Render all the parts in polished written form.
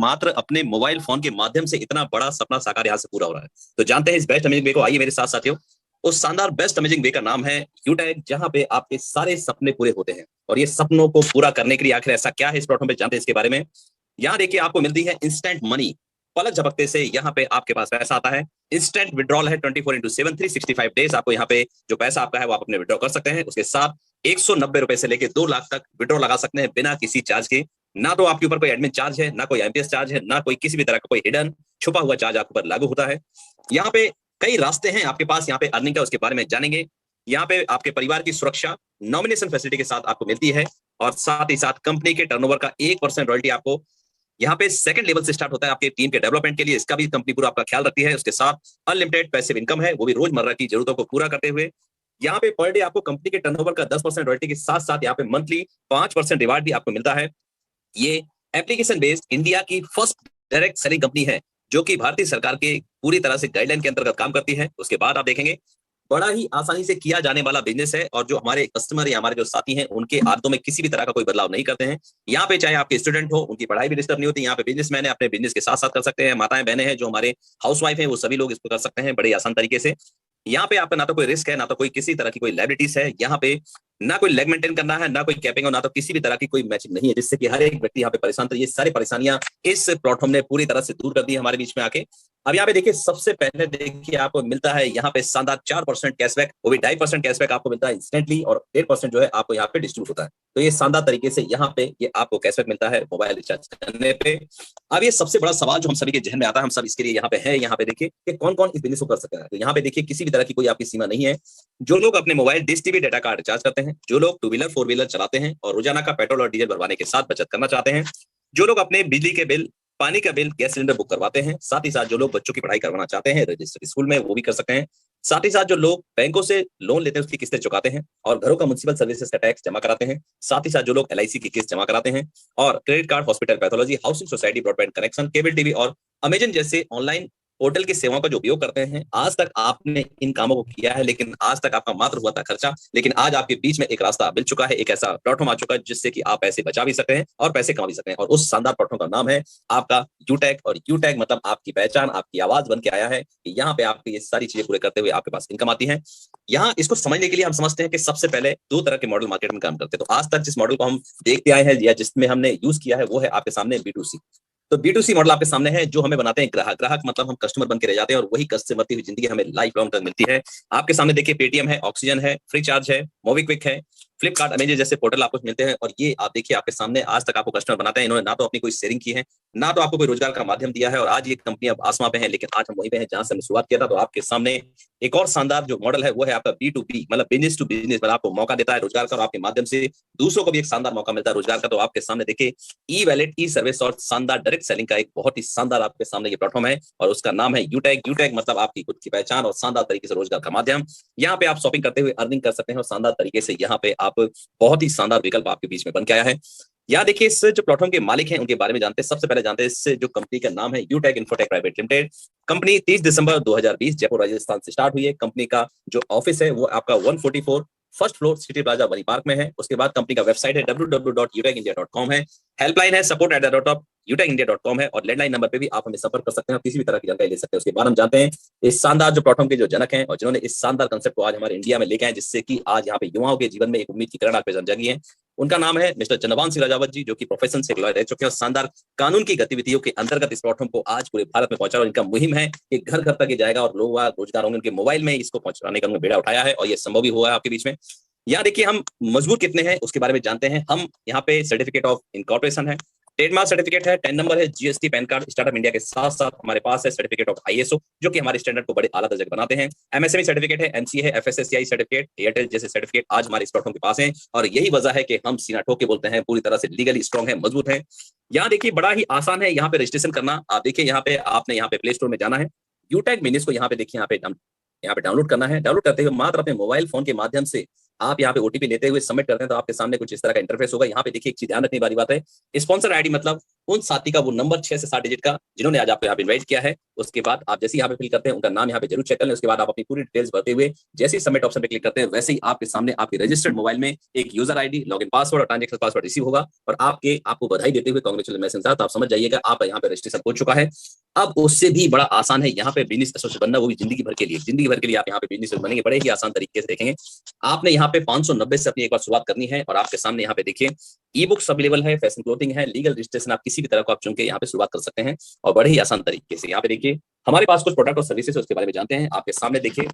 मात्र अपने mobile phone के माध्यम से इतना बड़ा सपना साकार यहाँ से पूरा हो रहा है। तो जानते हैं इस बेस्ट अमेजिंग वे को। आइए मेरे साथ साथियों, उस शानदार बेस्ट अमेजिंग वे का नाम है यूटैग, जहां पे आपके सारे सपने पूरे होते हैं। और ये सपनों को पूरा करने के लिए आखिर ऐसा क्या है इस प्लेटफॉर्म पे, जानते हैं इसके बारे में। यहाँ देखिए आपको मिलती है इंस्टेंट मनी। पलक झपकते से यहाँ पे आपके पास पैसा आता है। इंस्टेंट विड्रॉल है 24/7 365 डेज। आपको यहाँ पे जो पैसा आपका है वो आप अपने विड्रॉ कर सकते हैं। उसके साथ 190 रुपए से लेकर 2 लाख तक विड्रॉ लगा सकते हैं बिना किसी चार्ज के। ना तो आपके ऊपर कोई एडमिन चार्ज है, ना कोई एमपीएस चार्ज है, ना कोई किसी भी तरह का कोई हिडन छुपा हुआ चार्ज आपके ऊपर लागू होता है। यहाँ पे कई रास्ते हैं आपके पास यहाँ पे अर्निंग का, उसके बारे में जानेंगे। यहाँ पे आपके परिवार की सुरक्षा नॉमिनेशन फैसिलिटी के साथ आपको मिलती है, और साथ ही साथ कंपनी के टर्नओवर का 1% रॉयल्टी आपको यहाँ पे सेकंड लेवल से स्टार्ट होता है आपके टीम के डेवलपमेंट के लिए। इसका भी कंपनी पूरा आपका ख्याल रखती है। उसके साथ अनलिमिटेड पैसिव इनकम है, वो भी रोजमर्रा की जरूरतों को पूरा करते हुए। यहाँ पे पर डे आपको कंपनी के टर्नओवर का 10% रॉयल्टी के साथ साथ यहाँ पे मंथली 5% रिवार्ड भी आपको मिलता है। ये एप्लीकेशन बेस्ड इंडिया की फर्स्ट डायरेक्ट सेलिंग कंपनी है, जो कि भारतीय सरकार के पूरी तरह से गाइडलाइन के अंतर्गत काम करती है। उसके बाद आप देखेंगे बड़ा ही आसानी से किया जाने वाला बिजनेस है, और जो हमारे कस्टमर या हमारे जो साथी हैं उनके आदतों में किसी भी तरह का कोई बदलाव नहीं करते हैं। यहाँ पे चाहे आपके स्टूडेंट हो, उनकी पढ़ाई भी डिस्टर्ब नहीं होती। यहाँ पे बिजनेसमैन है, अपने बिजनेस के साथ साथ कर सकते हैं। माताएं बहनें हैं जो हमारे हाउसवाइफ हैं, वो सभी लोग इसको कर सकते हैं बड़े आसान तरीके से। यहाँ पे आपका ना तो कोई रिस्क है, ना तो कोई किसी तरह की कोई लायबिलिटीज है। यहाँ पे ना कोई लेग मेंटेन करना है, ना कोई कैपिंग, और ना तो किसी भी तरह की कोई मैचिंग नहीं है, जिससे कि हर एक व्यक्ति यहाँ पे परेशान। तो ये सारी परेशानियां इस प्लेटफॉर्म ने पूरी तरह से दूर कर दी हमारे बीच में आके। अब यहाँ पे देखिए, सबसे पहले देखिए आपको मिलता है यहाँ पे शानदार 4% कैशबैक, वो भी 2.5% कैशबैक आपको मिलता है इंस्टेंटली, और 1% जो है आपको यहाँ पे डिस्ट्रीब्यूट होता है। तो ये शानदार तरीके से यहाँ पे ये आपको कैशबैक मिलता है मोबाइल रिचार्ज करने पे। अब ये सबसे बड़ा सवाल जो हम सभी के जहन में आता है, हम सब इसके लिए यहाँ पे है। यहाँ पे देखिए कि कौन कौन इस बिजनेस को कर सकता है। तो यहाँ पे देखिए किसी भी तरह की कोई आपकी सीमा नहीं है। जो लोग अपने mobile dish TV data card recharge करते हैं, जो लोग 2 व्हीलर 4 व्हीलर चलाते हैं और रोजाना का पेट्रोल और डीजल भरवाने के साथ बचत करना चाहते हैं, जो लोग अपने बिजली के बिल, पानी का बिल, गैस सिलेंडर बुक करवाते हैं, साथ ही साथ जो लोग बच्चों की पढ़ाई करवाना चाहते हैं रजिस्टर्ड स्कूल में, वो भी कर सकते हैं। साथ ही साथ जो लोग बैंकों से लोन लेते हैं उसकी किस्तें चुकाते हैं, और घरों का म्युनिसिपल सर्विसेज का टैक्स जमा कराते हैं। साथ ही साथ जो लोग एलआईसी की किस्त जमा कराते हैं, और credit card, hospital, pathology, housing society, broadband connection, cable TV और अमेजन जैसे ऑनलाइन पोर्टल की सेवाओं का जो उपयोग करते हैं। आज तक आपने इन कामों को किया है, लेकिन आज तक आपका मात्र हुआ था खर्चा। लेकिन आज आपके बीच में एक रास्ता मिल चुका है, एक ऐसा प्लेटफॉर्म आ चुका है जिससे कि आप पैसे बचा भी सकते हैं और पैसे कमा भी सकते हैं। और उस शानदार प्लेटफॉर्म का नाम है आपका यूटैग। और यूटैग मतलब आपकी पहचान, आपकी आवाज बन के आया है कि यहाँ पे आपकी ये सारी चीजें पूरे करते हुए आपके पास इनकम आती है। यहाँ इसको समझने के लिए हम समझते हैं कि सबसे पहले 2 तरह के मॉडल मार्केट में काम करते हैं। तो आज तक जिस मॉडल को हम देखते आए हैं या जिसमें हमने यूज किया है, वो है आपके सामने B2C। तो B2C मॉडल आपके सामने है, जो हमें बनाते हैं ग्राहक। ग्राहक मतलब हम कस्टमर बन के रह जाते हैं, और वही कस्टमर की जिंदगी हमें लाइफ लॉन्ग तक मिलती है। आपके सामने देखिए पेटीएम है, ऑक्सीजन है, फ्री चार्ज है, मोबीक्विक है, फ्लिपकार्ट, अमेजन जैसे पोर्टल आपको मिलते हैं। और ये आप देखिए आपके सामने आज तक आपको कस्टमर बनाते हैं। इन्होंने ना तो अपनी कोई शेयरिंग की है, ना तो आपको कोई रोजगार का माध्यम दिया है, और आज ये कंपनी अब आसमां पे है, लेकिन आज हम वहीं पे हैं जहां से हमने शुरुआत किया था। तो आपके सामने एक और शानदार जो मॉडल है वो है आपका B2B, मतलब बिजनेस टू बिजनेस, मतलब आपको मौका देता है रोजगार का, और आपके माध्यम से दूसरों को भी एक शानदार मौका मिलता है रोजगार का। तो आपके सामने देखिए ई वैलेट, ई सर्विस और शानदार डायरेक्ट सेलिंग का एक बहुत ही शानदार आपके सामने ये प्लेटफॉर्म है, और उसका नाम है यूटैग। यूटैग मतलब आपकी खुद की पहचान और शानदार तरीके से रोजगार का माध्यम। यहाँ पे आप शॉपिंग करते हुए अर्निंग कर सकते हैं, और शानदार तरीके से यहाँ पे आप बहुत ही शानदार विकल्प आपके बीच में बन के आया है। यहाँ देखिए इस जो प्लेटफॉर्म के मालिक हैं उनके बारे में जानते हैं। सबसे पहले जानते हैं इस जो कंपनी का नाम है यूटैग इन्फोटेक प्राइवेट लिमिटेड। कंपनी 30 दिसंबर 2020 जयपुर राजस्थान से स्टार्ट हुई है। कंपनी का जो ऑफिस है वो आपका 144 फर्स्ट फ्लोर सिटी प्लाजा वनी पार्क में है। उसके बाद कंपनी का वेबसाइट है www.utagindia.com है। हेल्पलाइन है support@utagindia.com है, और लैंडलाइन नंबर पे भी आप हमें संपर्क कर सकते हैं और किसी भी तरह की जानकारी ले सकते हैं। उसके बाद हम जानते हैं इस शानदार जो प्लेटफॉर्म के जो जनक हैं और जिन्होंने इस शानदार कंसेप्ट को आज हमारे इंडिया में लेके आए, जिससे कि आज यहाँ पे युवाओं के जीवन में एक उम्मीद की किरण आप पे जगी है। उनका नाम है मिस्टर चंद्रभान सिंह राजावत जी, जो कि प्रोफेशन से लॉयर रह चुके हैं, और शानदार कानून की गतिविधियों के अंतर्गत इस प्लेटफॉर्म को आज पूरे भारत में पहुंचा। और इनका मुहिम है कि घर घर तक ये जाएगा और लोग रोजगार होंगे, उनके मोबाइल में इसको पहुंचाने का उन्होंने बेड़ा उठाया है, और ये संभव भी हुआ है आपके बीच में। यहाँ देखिए हम मजबूत कितने हैं उसके बारे में जानते हैं। हम यहाँ पे सर्टिफिकेट ऑफ इनकॉर्पोरेशन है, ट्रेडमार्क सर्टिफिकेट है, 10 नंबर है, GST, pan card, startup India के साथ साथ हमारे पास है सर्टिफिकेट ऑफ आईएसओ, जो कि हमारे स्टैंडर्ड को बड़े आला दर्जे का बनाते हैं। एमएसएमई सर्टिफिकेट है, एमसीए है, एफएसएससीआई सर्टिफिकेट, एयरटेल जैसे सर्टिफिकेट आज हमारे इस प्लेटफॉर्म के पास है। और यही वजह है कि हम सीना ठोक के बोलते हैं पूरी तरह से लीगली स्ट्रॉन्ग है, मजबूत है। यहाँ देखिए बड़ा ही आसान है यहाँ पे रजिस्ट्रेशन करना। आप देखिए यहाँ पे आपने यहाँ पे प्ले स्टोर में जाना है, यूटैग मिनीज को यहाँ पे देखिए यहाँ पे डाउनलोड करना है। डाउनलोड करते हुए मात्र अपने मोबाइल फोन के माध्यम से आप यहाँ पे ओटीपी लेते हुए सबमिट करते हैं तो आपके सामने कुछ इस तरह का इंटरफेस होगा। यहाँ पे देखिए एक चीज ध्यान रखने वाली बात है, स्पॉन्सर आईडी मतलब उन साथी का वो नंबर 6 से 7 डिजिट का जिन्होंने आज आपको यहाँ पे इन्वाइट किया है। उसके बाद आप जैसे यहाँ पे फिल करते हैं उनका नाम यहाँ पे जरूर चेक कर लें। उसके बाद आप अपनी पूरी डिटेल्स भरते हुए जैसे ही सबमिट ऑप्शन पे क्लिक करते हैं वैसे ही आपके सामने आपके रजिस्टर्ड मोबाइल में एक यूजर आईडी, लॉगिन पासवर्ड और ट्रांजेक्शन पासवर्ड रिसीव होगा और आपको बधाई देते हुए कांग्रेचुलेशन मैसेज आता है। तो आप समझ जाइएगा आप यहाँ पे रजिस्ट्रेशन हो चुका है। अब उससे भी बड़ा आसान है यहाँ पे बिजनेस एसोसिएट बनना, वो भी जिंदगी भर के लिए। जिंदगी भर के लिए आप यहाँ पे बिजनेस बनेंगे, बड़े ही आसान तरीके से देखेंगे। आपने यहाँ पे 590 से अपनी एक बार शुरुआत करनी है और आपके सामने यहाँ पे देखिए ई बुक्स अवेलेबल है, फैशन क्लोथिंग है, लीगल रजिस्ट्रेशन आप किसी भी तरह को आप चुन के यहाँ पे शुरुआत कर सकते हैं और बड़े ही आसान तरीके से। यहाँ पे देखिए हमारे पास कुछ प्रोडक्ट और सर्विसेज उसके बारे में जानते हैं। आपके सामने देखिए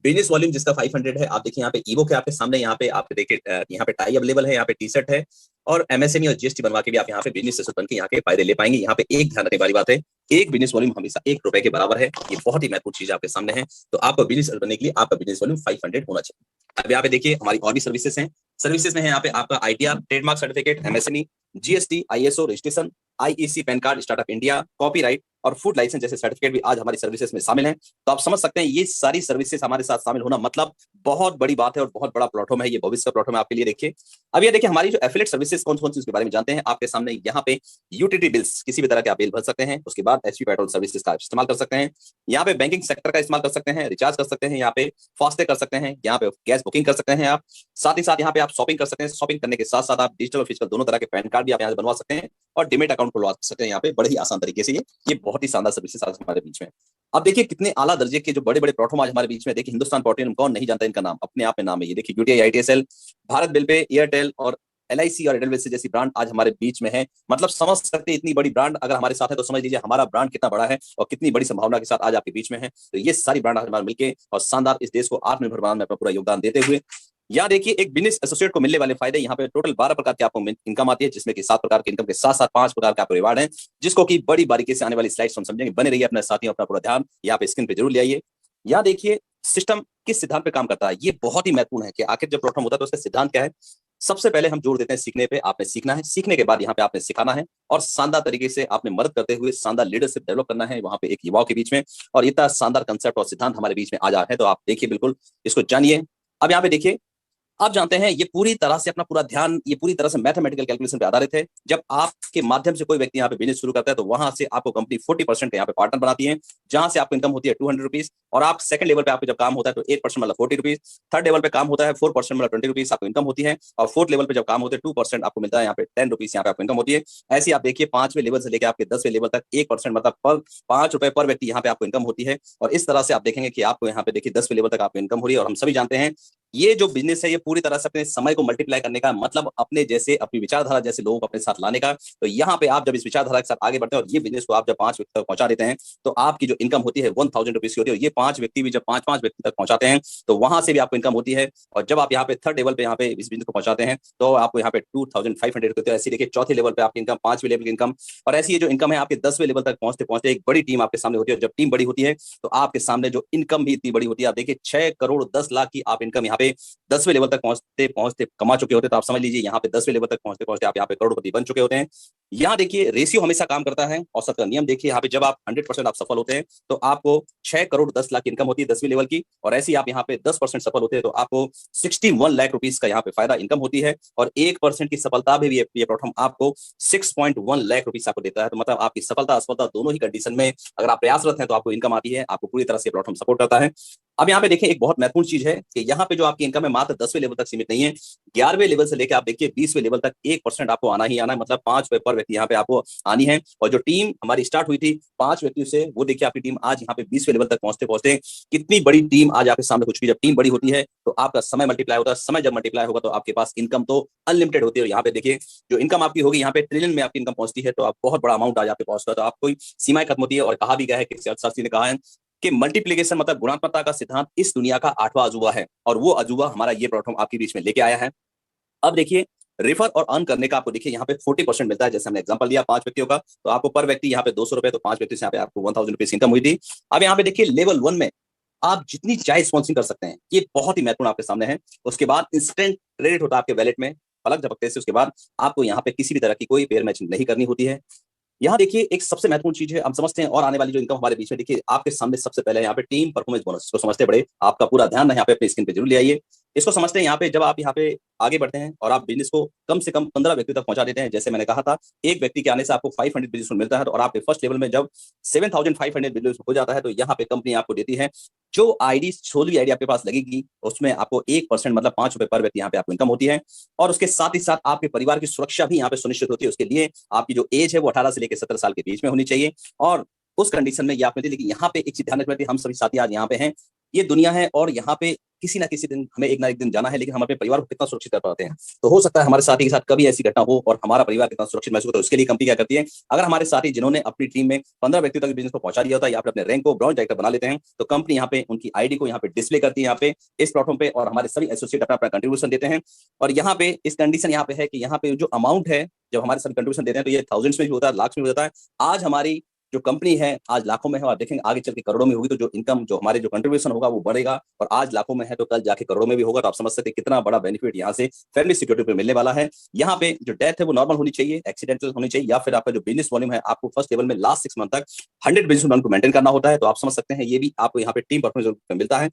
बिजनेस वॉल्यूम जिसका 500 है, आप देखिए यहाँ पे ईबुक है आपके सामने, यहाँ पे आप देखिए यहाँ पे टाई अवेलेबल है, यहाँ पे टी शर्ट है और एमएसएमई और जीएसटी बनवा के भी आप यहाँ पे बिजनेस एसोसिएट बन के यहाँ के फायदे ले पाएंगे। यहाँ पे एक ध्यान रखने वाली बात है, एक बिजनेस वॉल्यूम हमेशा ₹1 के बराबर है। ये बहुत ही महत्वपूर्ण चीज आपके सामने है। तो आपको बिजनेस बनने के लिए आपका बिजनेस वॉल्यूम 500 होना चाहिए। अब यहाँ पे देखिए हमारी और भी सर्विसेज हैं। सर्विसेज में है यहाँ पे आपका ITR, trademark certificate, MSME, GST, ISO registration, IEC pan card, startup India, copyright और फूड लाइसेंस जैसे सर्टिफिकेट भी आज हमारी सर्विसेज में शामिल हैं। तो आप समझ सकते हैं ये सारी सर्विसेज हमारे साथ शामिल होना मतलब बहुत बड़ी बात है और बहुत बड़ा प्लेटफॉर्म है। ये भविष्य का प्लेटफॉर्म है आपके लिए। देखिए अब ये देखिए हमारी जो एफिलिएट सर्विसेज कौन कौन सी उसके बारे में जानते हैं। आपके सामने यहाँ पे यूटिलिटी बिल्स, किसी भी तरह के आप बिल भर सकते हैं। उसके बाद एचपी पेट्रोल सर्विसेज का इस्तेमाल कर सकते हैं। यहाँ पे बैंकिंग सेक्टर का इस्तेमाल कर सकते हैं, रिचार्ज कर सकते हैं, यहाँ पे फास्टैग कर सकते हैं, यहाँ पे गैस बुकिंग कर सकते हैं आप। साथ ही साथ यहाँ पे आप शॉपिंग कर सकते हैं। शॉपिंग करने के साथ साथ आप डिजिटल और फिजिकल दोनों तरह के पैन कार्ड भी आप यहाँ बनवा सकते हैं और डीमैट अकाउंट खुलवा सकते हैं यहाँ पे बड़े ही आसान तरीके से। ये बहुत ही शानदार सर्विसेज आज हमारे बीच में। अब देखिए कितने आला दर्जे के जो बड़े बड़े प्लेटफॉर्म आज हमारे बीच में। देखिए हिंदुस्तान पेट्रोलियम, कौन नहीं जानता इनका नाम, अपने आप में नाम है ये। देखिए UTI, ITSL, Bharat bill pay, Airtel और एलआईसी और एयरटेल जैसी ब्रांड आज हमारे बीच में है। मतलब समझ सकते हैं इतनी बड़ी ब्रांड अगर हमारे साथ है तो समझ लीजिए हमारा ब्रांड कितना बड़ा है और कितनी बड़ी संभावना के साथ आज आपके बीच में है। तो ये सारी ब्रांड आज हमारे मिलकर और शानदार इस देश को आत्मनिर्भर बनाने में अपना पूरा योगदान देते हुए। यहाँ देखिए एक बिजनेस एसोसिएट को मिलने वाले फायदे, यहाँ पे टोटल 12 प्रकार की आपको इनकम आती है, जिसमें कि 7 प्रकार के इनकम के साथ साथ 5 प्रकार का आपको रिवार्ड है, जिसको कि बड़ी बारीकी से आने वाली स्लाइड्स हम समझेंगे। बने रहिए अपने साथियों, अपना पूरा ध्यान यहाँ पे स्क्रीन पे जरूर ले आइए। यहाँ देखिए सिस्टम किस सिद्धांत पे काम करता है, ये बहुत ही महत्वपूर्ण है कि आखिर जब प्लेटफॉर्म होता है तो उसका सिद्धांत क्या है। सबसे पहले हम जोर देते हैं सीखने पे। आपने सीखना है, सीखने के बाद यहाँ पे आपने सिखाना है और शानदार तरीके से आपने मदद करते हुए शानदार लीडरशिप डेवलप करना है वहां पे एक युवाओं के बीच में। और इतना शानदार कंसेप्ट और सिद्धांत हमारे बीच में आ जाए है तो आप देखिए बिल्कुल इसको जानिए। अब यहाँ पे देखिए आप जानते हैं ये पूरी तरह से अपना पूरा ध्यान ये पूरी तरह से मैथमेटिकल कैलकुलेशन पे आधारित है। जब आपके माध्यम से कोई व्यक्ति यहाँ पे बिजनेस शुरू करता है तो वहां से आपको कंपनी 40% यहाँ पे पार्टनर बनाती है, जहां से आपको इनकम होती है ₹200 और आप सेकंड लेवल पे आपको जब काम होता है तो 8% मतलब ₹40, थर्ड लेवल पे काम होता है 4% मतलब ₹20 आपको इनकम होती है और फोर्थ लेवल पे जब काम होते हैं 2% आपको मिलता है यहाँ पे ₹10 यहाँ पे आपको इनकम होती है। ऐसे आप देखिए 5वें लेवल से लेकर आपके 10वें लेवल तक 1% मतलब पर ₹5 पर व्यक्ति यहाँ पे आपको इनकम होती है। और इस तरह से आप देखेंगे कि आपको यहाँ पे देखिए 10वें लेवल तक आपको इनकम हो रही है। और हम सभी जानते हैं ये जो बिजनेस है ये पूरी तरह से अपने समय को मल्टीप्लाई करने का मतलब अपने जैसे अपनी विचारधारा जैसे लोगों को अपने साथ लाने का। तो यहाँ पे आप जब इस विचारधारा के साथ आगे बढ़ते हैं और ये बिजनेस को आप जब 5 व्यक्ति तक पहुंचा देते हैं तो आपकी जो इनकम होती है ₹1000 की होती है। और ये 5 व्यक्ति भी जब 5-5 व्यक्ति तक पहुंचाते हैं तो वहां से भी आपको इनकम होती है। और जब आप यहाँ पे थर्ड लेवल पे यहाँ पे इस बिजनेस को पहुंचाते हैं तो आपको यहाँ पे 2500 होती है। ऐसी देखिए चौथे लेवल पे आपकी इनकम, 5वें लेवल की इनकम। और ऐसी ये जो इनकम है आपके 10वें लेवल तक पहुंचते पहुंचते एक बड़ी टीम आपके सामने होती है। जब टीम बड़ी होती है तो आपके सामने जो इनकम भी इतनी बड़ी होती है। आप देखिए 6 करोड़ 10 लाख की आप इनकम यहाँ पे 10वें लेवल तक पहुंचते पहुंचते कमा चुके होते। तो आप समझ लीजिए यहाँ पे 10वें लेवल तक पहुंचते पहुंचते आप यहाँ पे करोड़पति बन चुके होते हैं। यहाँ देखिए रेशियो हमेशा काम करता है। औसत का नियम देखिए यहाँ पे जब आप 100% आप सफल होते हैं तो आपको 6 करोड़ 10 लाख की इनकम होती है 10वें लेवल की। और ऐसे आप यहाँ पे 10% सफल होते हैं तो आपको 61 लाख रुपीस का यहाँ पे फायदा इनकम होती है। और 1% की सफलता भी ये प्लेटफॉर्म आपको 6.1 लाख रुपीस आपको देता है। तो मतलब आपकी सफलता असफलता दोनों ही कंडीशन में अगर आप प्रयासरत हैं तो आपको इनकम आती है, आपको पूरी तरह से प्लेटफॉर्म सपोर्ट करता है। अब यहाँ पे देखिए एक बहुत महत्वपूर्ण चीज है कि यहाँ पे जो आपकी इनकम है मात्र 10वें लेवल तक सीमित नहीं है। 11वें लेवल से लेकर आप देखिए 20वें लेवल तक 1% आपको आना ही आना है। मतलब 5 पर व्यक्ति यहाँ पे आपको आनी है। और जो टीम हमारी स्टार्ट हुई थी 5 व्यक्तियों से, वो देखिए आपकी टीम आज यहाँ पे 20वें लेवल तक पहुंचते पहुंचते कितनी बड़ी टीम आज आपके सामने। कुछ भी जब टीम बड़ी होती है तो आपका समय मल्टीप्लाई होता है। समय जब मल्टीप्लाई होगा तो आपके पास इनकम तो अनलिमिटेड होती है। और यहाँ पे देखिए जो इनकम आपकी होगी यहाँ पे ट्रिलियन में आपकी इनकम पहुंचती है। तो आप बहुत बड़ा अमाउंट आज आपके पहुंचता है तो आपको सीमाएं खत्म होती है। और कहा भी गया है कि अर्थशास्त्री ने कहा है कि मल्टीप्लिकेशन मतलब गुणात्मकता का सिद्धांत इस दुनिया का 8वां अजूबा है और वो अजूबा हमारा ये प्लेटफॉर्म आपके बीच में लेके आया है। अब देखिए रेफर और अर्न करने का आपको देखिए यहाँ पे 40% मिलता है। जैसे हमने एग्जांपल लिया 5 व्यक्तियों का तो आपको पर व्यक्ति यहाँ पे ₹200 तो 5 व्यक्ति से यहाँ पे आपको ₹1000 इनकम हुई थी। अब यहाँ पे देखिए लेवल 1 में आप जितनी चाहे स्पॉन्सरिंग कर सकते हैं। ये बहुत ही महत्वपूर्ण आपके सामने है। उसके बाद इंस्टेंट क्रेडिट होता है आपके वैलेट में पलक झपकते से। उसके बाद आपको यहाँ पे किसी भी तरह की कोई पेयर मैचिंग नहीं करनी होती है। यहाँ देखिए एक सबसे महत्वपूर्ण चीज है हम समझते हैं और आने वाली जो इनकम हमारे बीच में देखिए आपके सामने सबसे पहले यहाँ पे टीम परफॉर्मेंस बोनस को समझते बड़े आपका पूरा ध्यान यहाँ पे अपनी स्क्रीन पे जरूर ले आइए। इसको समझते हैं यहाँ पे, जब आप यहाँ पे आगे बढ़ते हैं और आप बिजनेस को कम से कम 15 व्यक्ति तक पहुंचा देते हैं, जैसे मैंने कहा था, एक व्यक्ति के आने से आपको 500 बिजनेस मिलता है, और आपके फर्स्ट लेवल में जब 7500 बिजनेस हो जाता है, तो यहाँ पे कंपनी आपको देती है जो आईडी 16वीं आईडी आपके पास लगेगी उसमें आपको 1% मतलब 5 रुपए पर व्यक्ति यहाँ पे आपको इनकम होती है। और उसके साथ ही साथ आपके परिवार की सुरक्षा भी यहाँ पे सुनिश्चित होती है। उसके लिए आपकी जो एज है वो 18 से लेकर 17 साल के बीच में होनी चाहिए, और उस कंडीशन में ये आप मिलती है। लेकिन यहाँ पे एक चीज ध्यान रखना, हम सभी साथी आज यहाँ पे हैं, ये दुनिया है और यहाँ पे किसी ना किसी दिन हमें एक ना एक दिन जाना है, लेकिन हम अपने परिवार को कितना सुरक्षित कर पाते हैं। तो हो सकता है हमारे साथी के साथ कभी ऐसी घटना हो और हमारा परिवार कितना सुरक्षित महसूस होता है, उसके लिए कंपनी क्या करती है, अगर हमारे साथी जिन्होंने अपनी टीम में 15 व्यक्तियों तक बिजनेस को पहुंचा दिया होता है या अपने रैंक को ब्रॉन्ज डायरेक्टर बना लेते हैं, तो कंपनी यहाँ पे उनकी आईडी को यहाँ पे डिस्प्ले करती है यहाँ पे इस प्लेटफॉर्म पे, और हमारे सभी एसोसिएट अपना अपना कंट्रीब्यूशन देते हैं। और यहाँ पे इस कंडीशन यहाँ पे है कि यहाँ पे जो अमाउंट है, जब हमारे सभी कंट्रीब्यूशन देते हैं तो ये थाउजेंड्स में भी होता है, लाख में भी होता है। आज हमारी जो कंपनी है आज लाखों में है, और देखेंगे आगे चल के करोड़ों में होगी, तो जो इनकम जो हमारे जो कंट्रीब्यूशन होगा वो बढ़ेगा, और आज लाखों में है तो कल जाके करोड़ों में भी होगा। तो आप समझ सकते हैं कितना बड़ा बेनिफिट यहाँ से फैमिली सिक्योरिटी पे मिलने वाला है। यहाँ पे जो डेथ है वो नॉर्मल होनी चाहिए, एक्सीडेंटल होनी चाहिए, या फिर आपका जो बिजनेस वॉल्यूम है आपको फर्स्ट लेवल में लास्ट 6 मंथ तक 100 बिजनेस वॉल्यूम को मेंटेन करना होता है। तो आप समझ सकते हैं ये भी आपको यहाँ पे टीम परफॉर्मेंस मिलता है।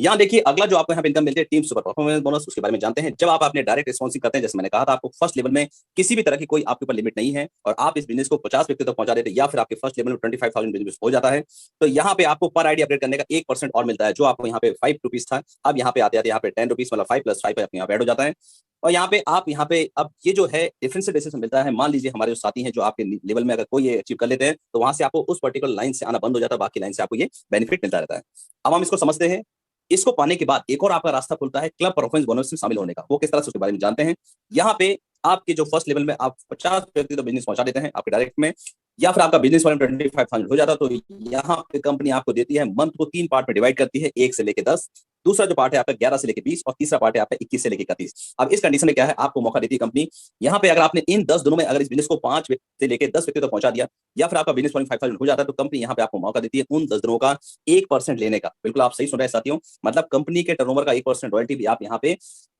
यहाँ देखिए अगला जो आपको यहाँ पे इनकम मिलती है टीम सुपर परफॉर्मेंस बोनस, उसके बारे में जानते हैं। जब आप अपने डायरेक्ट रिस्पॉन्सिंग करते हैं, जैसे मैंने कहा था, आपको फर्स्ट लेवल में किसी भी तरह की कोई आपके ऊपर लिमिट नहीं है, और आप इस बिजनेस को 50 व्यक्ति तक पहुंचा देते हैं, या फिर आपके फर्स्ट लेवल में 25,000 बिजनेस हो जाता है, तो यहाँ पे आपको पर आईडी अपडेट करने का 1% और मिलता है। जो आपको यहाँ पे 5 रुपीज था, अब यहाँ पे आते आते यहाँ पे 10 रुपीज, मतलब 5 + 5 यहाँ पे ऐड हो जाता है। और यहाँ पे आप यहाँ पे अब ये जो है डिफरेंशियल बेसिस में मिलता है। मान लीजिए हमारे जो साथी हैं जो आपके लेवल में अगर कोई ये अचीव कर लेते हैं, तो वहां से आपको उस पर्टिकुलर लाइन से आना बंद हो जाता है, बाकी लाइन से आपको ये बेनिफिट मिलता रहता है। अब हम इसको समझते हैं। इसको पाने के बाद एक और आपका रास्ता खुलता है क्लब परफॉर्मेंस बोनस में शामिल होने का। वो किस तरह से, उसके बारे में जानते हैं। यहाँ पे आपके जो फर्स्ट लेवल में आप 50 व्यक्ति तो बिजनेस पहुंचा देते हैं आपके डायरेक्ट में, या फिर आपका बिजनेस वॉल्यूम 25,000 हो जाता है, तो यहाँ पे कंपनी आपको देती है, मंथ को 3 पार्ट में डिवाइड करती है, 1 से लेकर 10, दूसरा जो पार्ट है आपका 11 से लेकर 20, और तीसरा पार्ट है आपका 21 से लेकर 31। अब इस कंडीशन में क्या है, आपको मौका देती है कंपनी, यहाँ पे अगर आपने इन 10 दिनों में अगर इस बिजनेस को 5 से लेकर 10 व्यक्ति तक पहुंचा दिया, या फिर आपका बिजनेस वॉल्यूम 5,000 हो जाता है, तो कंपनी यहाँ पे आपको मौका देती है उन 10 दिनों का 1% लेने का। बिल्कुल आप सही सुन रहे हैं साथियों, मतलब कंपनी के टर्नओवर का 1% रॉयल्टी भी आप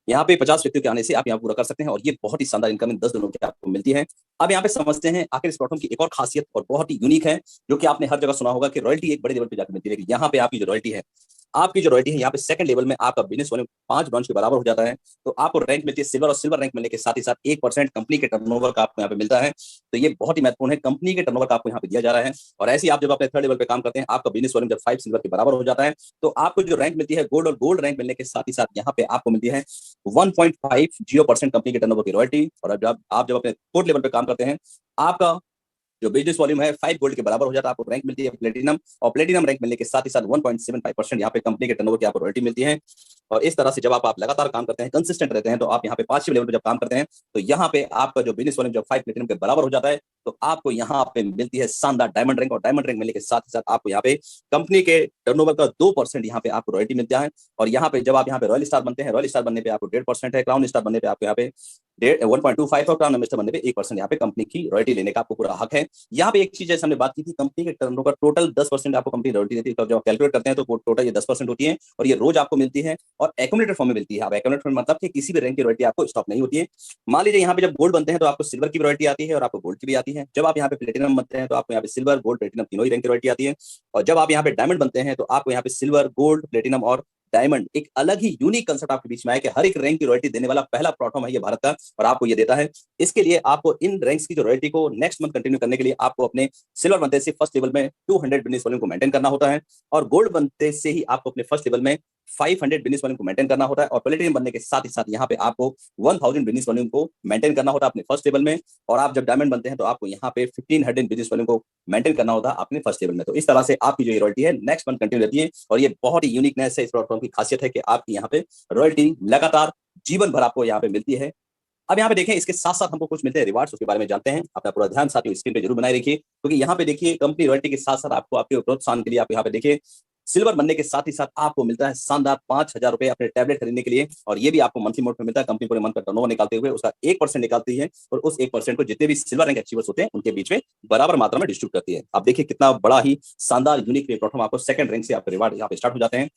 यहाँ पे 50 व्यक्तियों के आने से आप यहाँ पूरा कर सकते हैं, और ये बहुत ही शानदार इनकम इन 10 दिनों की आपको मिलती है। अब यहाँ पे समझते हैं आखिर इस प्लेटफॉर्म की एक और खासियत और बहुत ही यूनिक है, जो कि आपने हर जगह सुना होगा कि रॉयल्टी एक बड़े लेवल पे जाकर मिलती है, लेकिन यहाँ पे आपकी जो रॉयल्टी है यहाँ पे सेकंड लेवल में आपका बिजनेस वॉल्यूम 5 ब्रांच के बराबर हो जाता है, तो आपको रैंक मिलती है सिल्वर, और सिल्वर रैंक मिलने के साथ ही साथ 1% कंपनी के टर्नओवर का आपको यहाँ पे मिलता है। तो ये बहुत ही महत्वपूर्ण है, कंपनी के टर्नओवर का आपको यहाँ पे दिया जा रहा है। और ऐसे ही आप जब अपने थर्ड लेवल पे काम करते हैं, आपका बिजनेस वॉल्यूम जब 5 सिल्वर के बराबर हो जाता है, तो आपको जो रैंक मिलती है गोल्ड, और गोल्ड रैंक मिलने के साथ ही साथ यहाँ पे आपको मिलती है 1.50% कंपनी के टर्नओवर की रॉयल्टी। और जब आप अपने फोर्थ लेवल पे काम करते हैं, आपका जो बिजनेस वॉल्यूम है 5 गोल्ड के बराबर हो जाता है, आपको रैंक मिलती है प्लेटिनम, और प्लेटिनम रैंक मिलने के साथ ही साथ 1.75% यहाँ पे कंपनी के टर्नओवर की आपको रॉयल्टी मिलती है। और इस तरह से जब आप लगातार काम करते हैं, कंसिस्टेंट रहते हैं, तो आप यहाँ पे 5वें लेवल पे जब काम करते हैं, तो यहाँ पे आपका जो बिजनेस वॉल्यूम जब 5 प्लेटिनम के बराबर हो जाता है, तो आपको यहाँ पे मिलती है शानदार डायमंड रैंक, और डायमंड रैंक मिलने के साथ ही साथ आपको यहाँ पे कंपनी के टर्नओवर का 2% यहाँ पे आपको रॉयल्टी मिलता है। और यहाँ पे जब आप यहाँ पे रॉयल स्टार बनते हैं, रॉयल स्टार बनने पे आपको 1.5% है, क्राउन स्टार बनने पे आपको यहाँ पे 1.25, और क्राउन मिस्टर बनने पे 1% यहाँ पे कंपनी की रॉयल्टी लेने का आपको पूरा हक है। यहाँ पे एक चीज जैसे हमने बात की थी, कंपनी के टर्नओवर टोटल 10% आपको कंपनी रॉयल्टी देती है, तो जब आप कैलकुलेट करते हैं तो टोटल ये 10% होती है, और ये रोज आपको मिलती है, और एक्यूमुलेटेड फॉर्म में मिलती है। अब एक्यूमुलेटेड मतलब कि किसी भी रैंक की रॉयल्टी आपको स्टॉप नहीं होती है। मान लीजिए यहाँ पे जब गोल्ड बनते हैं तो आपको सिल्वर की रॉयल्टी आती है, और आपको गोल्ड की भी आती है। जब आप यहाँ पे प्लेटिनम बनते हैं तो आपको यहाँ पे सिल्वर, गोल्ड, प्लेटिनम तीनों ही रैंक की रॉयल्टी आती है। और जब आप यहाँ पे डायमंड बनते हैं तो आपको यहाँ पे सिल्वर, गोल्ड, प्लेटिनम और डायमंड, एक अलग ही यूनिक कंसेप्ट आपके बीच में है कि हर एक रैंक की रॉयल्टी देने वाला पहला प्लेटफॉर्म है ये भारत का, और आपको ये देता है। इसके लिए आपको इन रैंक्स की जो रॉयल्टी को नेक्स्ट मंथ कंटिन्यू करने के लिए आपको अपने सिल्वर बनते से फर्स्ट लेवल में 200 बिजनेस वॉल्यूम को मेंटेन करना होता है, और गोल्ड बनते से ही आपको अपने फर्स्ट लेवल में 500 बिजनेस वॉल्यूम को मेंटेन करना होता है, और प्लेटिनम बनने के साथ ही साथ यहाँ पे आपको 1000 बिजनेस वॉल्यूम को मेंटेन करना होता है अपने फर्स्ट लेवल में। और आप जब डायमंड बनते हैं तो आपको यहाँ पे 1500 बिजनेस वॉल्यूम को मेंटेन करना होता है अपने फर्स्ट लेवल में। तो इस तरह से आपकी जो रॉयल्टी है नेक्स्ट मंथ कंटिन्यू रहती है, और ये बहुत ही यूनिकनेस है इस प्लेटफॉर्म की, खासियत है कि आपकी यहाँ पे रॉयल्टी लगातार जीवन भर आपको यहाँ पे मिलती है। अब यहाँ पे देखें, इसके साथ साथ हमको कुछ मिलते हैं रिवार्ड्स, उसके बारे में जानते हैं। अपना पूरा ध्यान साथियों स्क्रीन पे जरूर बनाए रखिए, क्योंकि यहाँ पे देखिए कंपनी रॉयल्टी के साथ साथ आपको आपके प्रोत्साहन के लिए आप यहाँ पे देखिए सिल्वर बनने के साथ ही साथ आपको मिलता है शानदार 5,000 रुपए अपने टैबलेट खरीदने के लिए, और ये भी आपको मंथली मोड पे मिलता है। कंपनी पूरे मंथ का टर्नओवर निकालते हुए उसका 1% निकालती है, और उस 1% को जितने भी सिल्वर रैंक अचीवर्स होते हैं उनके बीच में बराबर मात्रा में डिस्ट्रीब्यूट करती है। आप देखिए कितना बड़ा ही शानदार यूनिक प्लेटफॉर्म, आपको सेकंड रैंक से आपके रिवार्ड यहाँ पे स्टार्ट हो जाते हैं।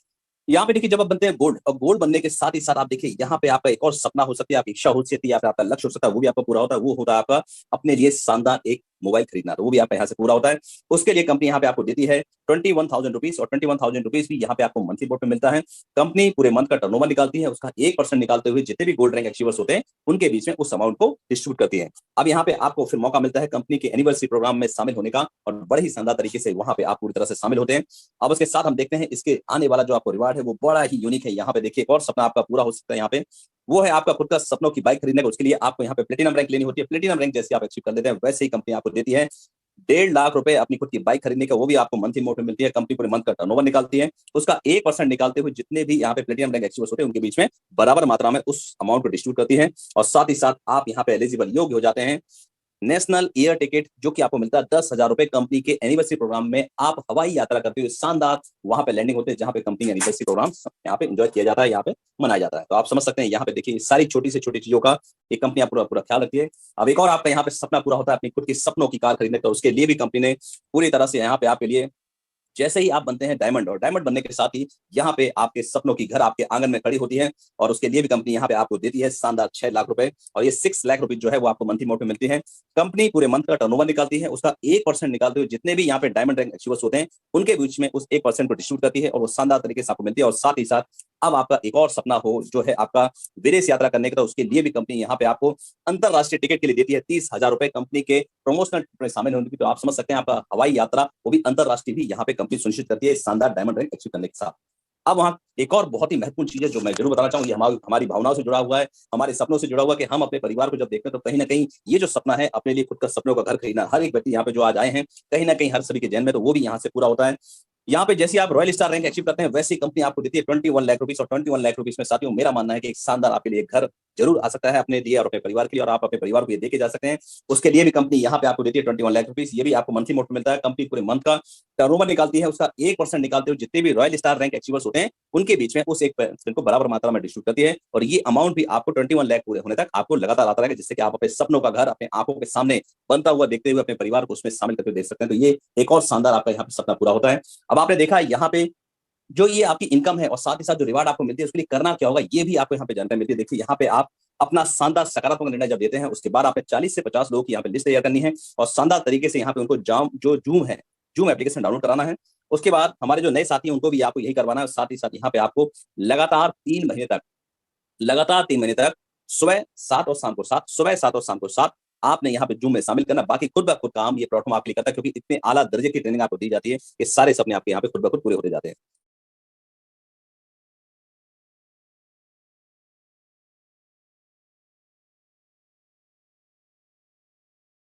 यहाँ पे देखिए जब आप बनते हैं गोल्ड, और गोल्ड बनने के साथ ही साथ आप देखिए यहाँ पे आपका एक और सपना हो सकती है, आपकी इच्छा हो सकती है, या फिर आपका लक्ष्य हो सकता है, वो भी आपका पूरा होता है। वो होता है आपका अपने लिए शानदार एक मोबाइल खरीदना, तो वो भी आपका यहाँ से पूरा होता है। उसके लिए कंपनी यहाँ पे आपको देती है 21,000 रुपीज, और 21,000 रुपीज भी यहाँ पे आपको मंथली बोर्ड पे मिलता है। कंपनी पूरे मंथ का टर्नओवर निकालती है, उसका 1% निकालते हुए जितने भी गोल्ड रैंक अचीवर्स होते हैं उनके बीच में उस अमाउंट को डिस्ट्रीब्यूट करती है। अब यहाँ पे आपको फिर मौका मिलता है कंपनी के एनिवर्सरी प्रोग्राम में शामिल होने का, और बड़े ही शानदार तरीके से वहां पे आप पूरी तरह से शामिल होते हैं। अब उसके साथ हम देखते हैं इसके आने वाला जो आपको रिवार्ड है वो बड़ा ही यूनिक है। यहाँ पे देखिए एक और सपना आपका पूरा हो सकता है यहाँ पे, वो है आपका खुद का सपनों की बाइक खरीदने का। उसके लिए आपको यहाँ पे प्लेटिनम रैंक लेनी होती है। प्लेटिनम रैंक जैसे आप अचीव कर लेते हैं वैसे ही कंपनी आपको देती है 1.5 लाख रुपए अपनी खुद की बाइक खरीदने का, वो भी आपको मंथली मोड में मिलती है। कंपनी पूरे मंथ का टर्नओवर निकालती है, उसका 1% निकालते हुए जितने भी यहाँ पे प्लेटिनम रैंक अचीवर्स होते हैं उनके बीच में बराबर मात्रा में उस अमाउंट को डिस्ट्रीब्यूट करती है। और साथ ही साथ आप यहाँ पे एलिजिबल योग्य हो जाते हैं नेशनल एयर टिकट, जो कि आपको मिलता है 10,000 रुपए। कंपनी के एनिवर्सरी प्रोग्राम में आप हवाई यात्रा करते हुए शानदार वहां पे लैंडिंग होते हैं, जहां पे कंपनी एनिवर्सरी प्रोग्राम यहाँ पे एंजॉय किया जाता है, यहाँ पे मनाया जाता है। तो आप समझ सकते हैं यहाँ पे देखिए सारी छोटी से छोटी चीजों का ये कंपनी पूरा पूरा ख्याल रखती है। अब एक और आपका यहाँ पे सपना पूरा होता है अपनी खुद की सपनों की कार खरीदने का। उसके लिए भी कंपनी ने पूरी तरह से यहाँ पे आपके लिए, जैसे ही आप बनते हैं डायमंड, और डायमंड बनने के साथ ही यहाँ पे आपके सपनों की घर आपके आंगन में खड़ी होती है, और उसके लिए भी कंपनी यहाँ पे आपको देती है शानदार 6 लाख रुपए, और ये 6 लाख रुपए जो है वो आपको मंथली मोड में मिलती है। कंपनी पूरे मंथ का टर्नओवर निकालती है, उसका 1% निकालते हुए जितने भी यहाँ पे डायमंड रैंक अचीवर्स होते हैं उनके बीच में उस 1% को डिस्ट्रीब्यूट करती है, और वो शानदार तरीके से आपको मिलती है। और साथ ही साथ अब आपका एक और सपना हो जो है आपका विदेश यात्रा करने का, तो उसके लिए भी कंपनी यहाँ पे आपको अंतरराष्ट्रीय टिकट के लिए देती है 30,000 रुपए कंपनी के प्रमोशनल में शामिल होने की। तो आप समझ सकते हैं आपका हवाई यात्रा वो भी अंतरराष्ट्रीय भी यहाँ पे कंपनी सुनिश्चित करती है शानदार डायमंड रैंक अचीव करने के साथ। अब वहाँ एक और बहुत ही महत्वपूर्ण चीज है जो मैं जरूर बताना चाहूंगी, हमारी भावनाओं से जुड़ा हुआ है, हमारे सपनों से जुड़ा हुआ, कि हम अपने परिवार को जब देखते हैं तो कहीं ना कहीं ये जो सपना है अपने लिए खुद का सपनों का घर खरीदना, हर एक व्यक्ति यहाँ पे जो आज आए हैं कहीं ना कहीं हर सभी के जहन में, तो वो भी यहाँ से पूरा होता है। यहाँ पे जैसे आप रॉयल स्टार रैंक अचीव करते हैं वैसे ही कंपनी आपको देती है 21 लाख रुपीज, और 21 लाख रुपीज में साथियों मेरा मानना है कि एक शानदार आपके लिए घर जरूर आ सकता है अपने लिए और अपने परिवार के लिए, और आप अपने परिवार को ये देके जा सकते हैं। उसके लिए भी कंपनी यहाँ पे आपको देती है 21 लाख रुपीज, ये भी आपको मंथली मोड में मिलता है। कंपनी पूरे मंथ का टर्नओवर निकालती है, उसका 1% निकालते हुए जितने भी रॉयल स्टार रैंक अचीवर्स होते हैं उनके बीच में उस 1% को बराबर मात्रा में डिस्ट्रीब्यूट करती है, और ये अमाउंट भी आपको 21 लाख पूरे होने तक आपको लगातार आता रहेगा, जिससे कि आप अपने सपनों का घर अपने आंखों के सामने बनता हुआ देखते हुए अपने परिवार को उसमें शामिल करके देख सकते हैं। तो ये एक और शानदार आपका यहाँ पे सपना पूरा होता है। अब आपने देखा यहाँ पे जो ये आपकी इनकम है और साथ ही साथ जो रिवार्ड आपको मिलती है उसके लिए करना क्या होगा, ये भी आपको यहाँ पे जानकारी मिलती है। देखिए यहाँ पे आप अपना शानदार सकारात्मक निर्णय जब देते हैं उसके बाद आपने 40 से 50 लोगों की यहाँ पे लिस्ट तैयार करनी है, और शानदार तरीके से यहाँ पे उनको जाम जो जूम है, जूम एप्लीकेशन डाउनलोड कराना है। उसके बाद हमारे जो नए साथी हैं उनको भी आपको यही करवाना है। साथ ही साथ यहाँ पे आपको लगातार 3 महीने तक, लगातार 3 महीने तक सुबह 7 और शाम को 7, सुबह 7 और शाम को 7 आपने यहाँ पे जूम में शामिल करना। बाकी खुद ब खुद काम ये प्लेटफॉर्म आपके लिए करता है, क्योंकि इतने आला दर्जे की ट्रेनिंग आपको दी जाती है कि सारे सपने आपके यहाँ पे खुद ब खुद पूरे होते जाते हैं।